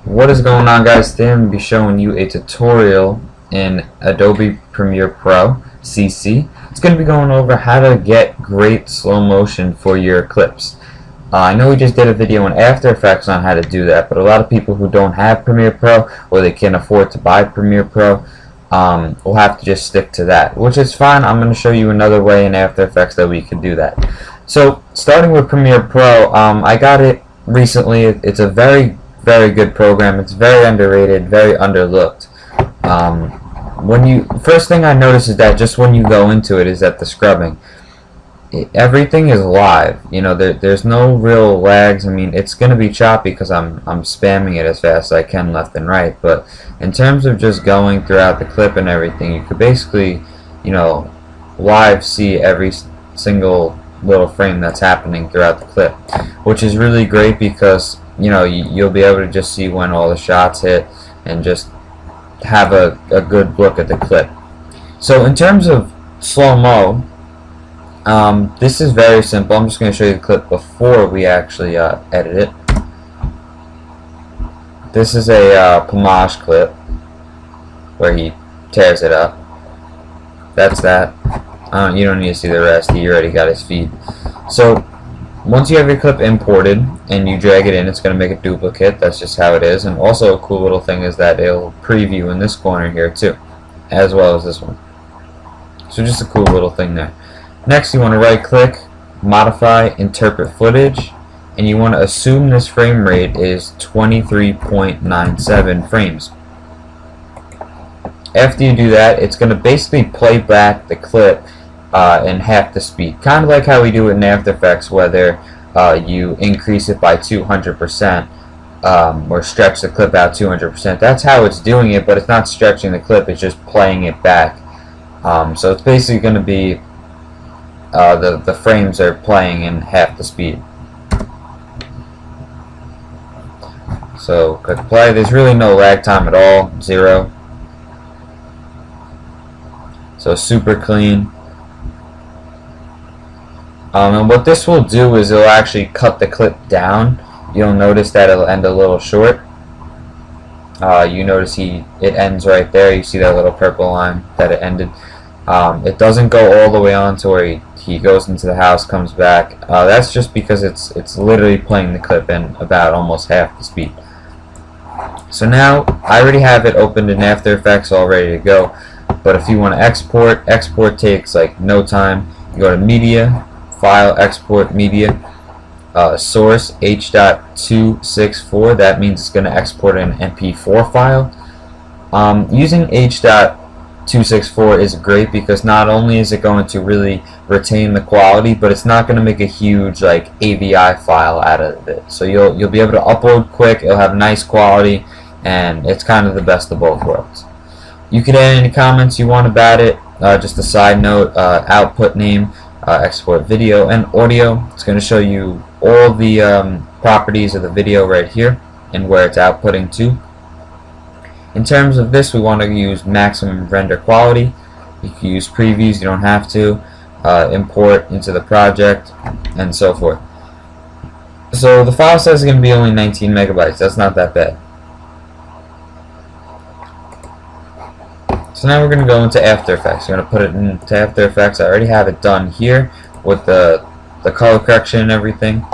What is going on, guys? Today I'm going to be showing you a tutorial in Adobe Premiere Pro CC. It's going to be going over how to get great slow motion for your clips. I know we just did a video in After Effects on how to do that, but a lot of people who don't have Premiere Pro or they can't afford to buy Premiere Pro will have to just stick to that, which is fine. I'm going to show you another way in After Effects that we can do that. So starting with Premiere Pro, I got it recently. It's a very good program. It's very underrated, very underlooked. First thing I notice is that just when you go into it is that the scrubbing. Everything is live. You know, there's no real lags. I mean, it's gonna be choppy because I'm spamming it as fast as I can left and right. But in terms of just going throughout the clip and everything, you could basically, you know, live see every single little frame that's happening throughout the clip, which is really great because you'll be able to just see when all the shots hit and just have a good look at the clip. So in terms of slow-mo, this is very simple. I'm just going to show you the clip before we actually edit it. This is a Pomage clip where he tears it up. That's that. You don't need to see the rest. He already got his feed. So once you have your clip imported and you drag it in, it's going to make a duplicate. That's just how it is. And also a cool little thing is that it'll preview in this corner here too, as well as this one. So just a cool little thing there. Next, you want to right click, modify, interpret footage, and you want to assume this frame rate is 23.97 frames. After you do that, it's going to basically play back the clip in half the speed, kind of like how we do it in After Effects, whether you increase it by 200% or stretch the clip out 200%. That's how it's doing it, but it's not stretching the clip, it's just playing it back. So it's basically going to be the frames are playing in half the speed. So click play. There's really no lag time at all, 0. So super clean. And what this will do is it'll actually cut the clip down. You'll notice that it'll end a little short. You notice it ends right there. You see that little purple line that it ended. It doesn't go all the way on to where he goes into the house, comes back. That's just because it's literally playing the clip in about almost half the speed. So now I already have it opened in After Effects, all ready to go. But if you want to export takes like no time. You go to Media, File, Export Media, Source H.264. That means it's going to export an MP4 file. Using H.264 is great because not only is it going to really retain the quality, but it's not going to make a huge like AVI file out of it. So you'll be able to upload quick. It'll have nice quality, and it's kind of the best of both worlds. You can add any comments you want about it. Just a side note: output name, export video and audio. It's going to show you all the properties of the video right here and where it's outputting to. In terms of this, we want to use maximum render quality. You can use previews, you don't have to. Import into the project, and so forth. So the file size is going to be only 19 megabytes. That's not that bad. So now we're going to go into After Effects. We're going to put it into After Effects. I already have it done here with the color correction and everything.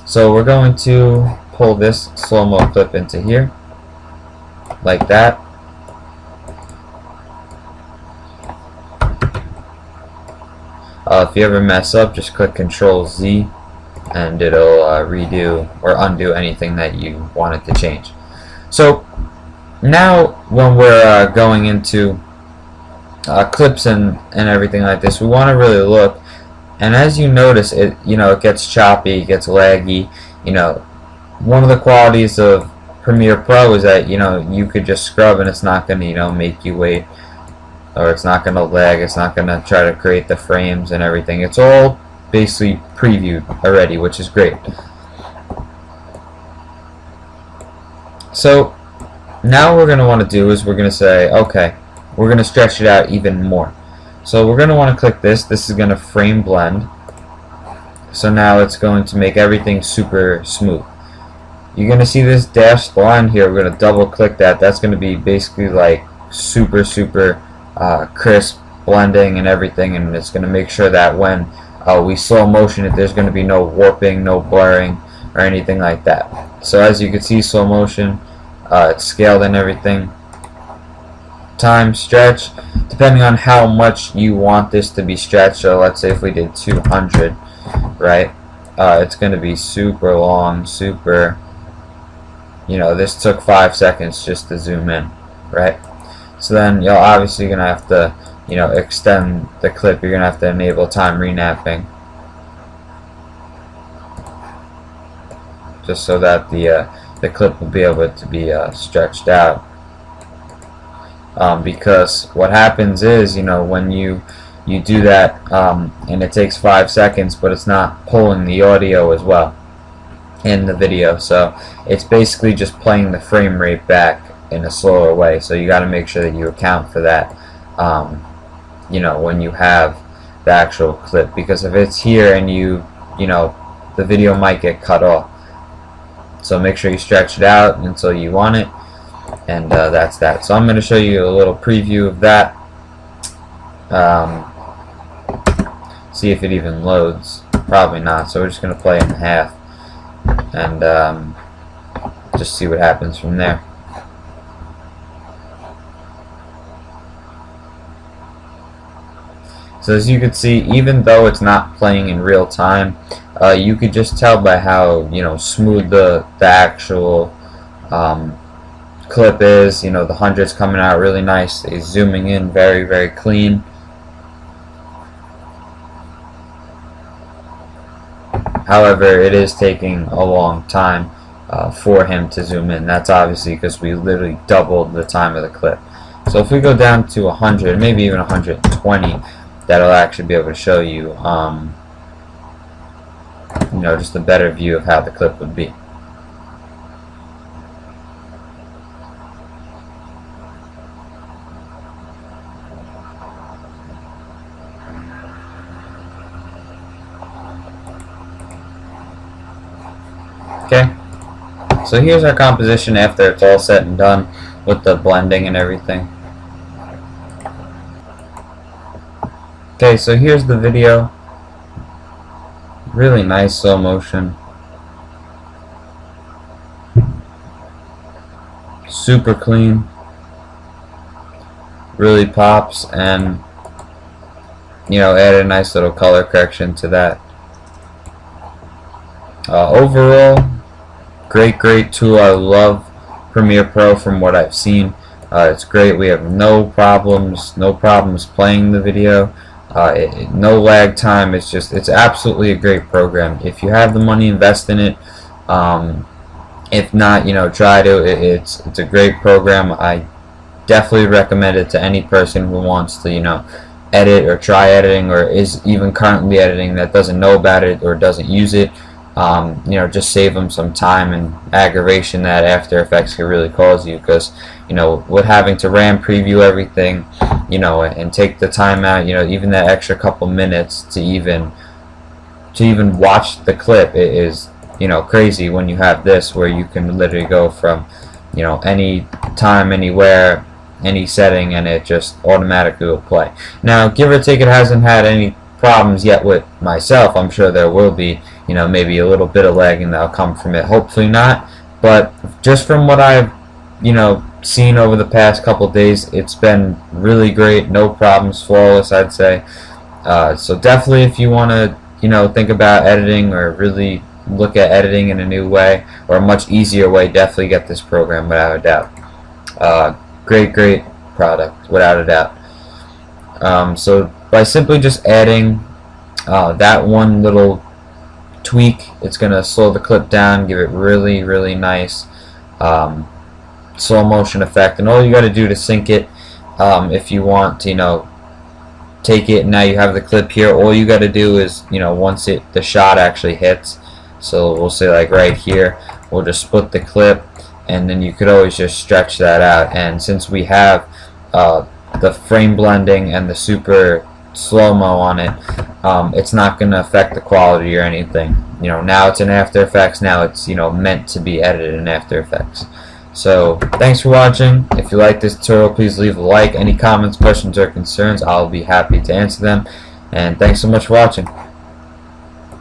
So we're going to pull this slow-mo clip into here, like that. If you ever mess up, just click Control-Z and it'll redo or undo anything that you wanted to change. So now when we're going into clips and everything like this, we want to really look. And as you notice, it gets choppy, it gets laggy. One of the qualities of Premiere Pro is that you could just scrub and it's not going to make you wait, or it's not going to lag. It's not going to try to create the frames and everything. It's all basically previewed already, which is great. So now what we're going to want to do is we're going to say, okay, we're going to stretch it out even more. So we're going to want to click this. This is going to frame blend. So now it's going to make everything super smooth. you're going to see this dashed line here. We're going to double click that. That's going to be basically like super crisp blending and everything, and it's going to make sure that when we slow motion it, there's going to be no warping, no blurring, or anything like that. So as you can see, slow motion, it's scaled and everything. Time stretch, depending on how much you want this to be stretched. So let's say if we did 200, right, it's going to be super long, super, you know, this took 5 seconds just to zoom in, right? So then you're obviously going to have to, you know, extend the clip. You're going to have to enable time renapping, just so that the clip will be able to be stretched out. Because what happens is, you know, when you do that and it takes 5 seconds, but it's not pulling the audio as well in the video, so it's basically just playing the frame rate back in a slower way. So you got to make sure that you account for that, you know, when you have the actual clip, because if it's here and you know, the video might get cut off. So make sure you stretch it out until you want it, and that's that. So I'm going to show you a little preview of that. See if it even loads. Probably not. So we're just going to play in half and just see what happens from there. So as you can see, even though it's not playing in real time, you could just tell by how, you know, smooth the actual clip is. You know, the hundreds coming out really nice. It's zooming in very clean. However, it is taking a long time for him to zoom in. That's obviously because we literally doubled the time of the clip. So if we go down to 100, maybe even 120, that'll actually be able to show you, you know, just a better view of how the clip would be. Okay, so here's our composition after it's all said and done with the blending and everything. Okay, so here's the video. Really nice slow motion. Super clean. Really pops, and, you know, added a nice little color correction to that. Overall, great tool. I love Premiere Pro from what I've seen. It's great. We have no problems playing the video. No lag time. It's absolutely a great program. If you have the money, invest in it. If not, you know, try to. It's a great program. I definitely recommend it to any person who wants to, you know, edit or try editing, or is even currently editing, that doesn't know about it or doesn't use it. You know, just save them some time and aggravation that After Effects can really cause you, because, you know, with having to RAM preview everything, you know, and take the time out, you know, even that extra couple minutes to even watch the clip, it is, you know, crazy when you have this, where you can literally go from, you know, any time, anywhere, any setting, and it just automatically will play. Now, give or take, it hasn't had any problems yet with myself. I'm sure there will be, you know, maybe a little bit of lagging that'll come from it. Hopefully not, but just from what I've, you know, seen over the past couple days, it's been really great. No problems, flawless, I'd say. So definitely, if you want to, you know, think about editing or really look at editing in a new way or a much easier way, definitely get this program without a doubt. Great product without a doubt. So by simply just adding that one little tweak, it's going to slow the clip down, give it really nice slow motion effect. And all you got to do to sync it, if you want to, you know, take it, now you have the clip here, all you got to do is, you know, once the shot actually hits, so we'll say like right here, we'll just split the clip, and then you could always just stretch that out. And since we have the frame blending and the super slow-mo on it, it's not going to affect the quality or anything. Now it's in After Effects. Now it's meant to be edited in After Effects. So thanks for watching. If you like this tutorial, please leave a like. Any comments, questions, or concerns, I'll be happy to answer them. And thanks so much for watching.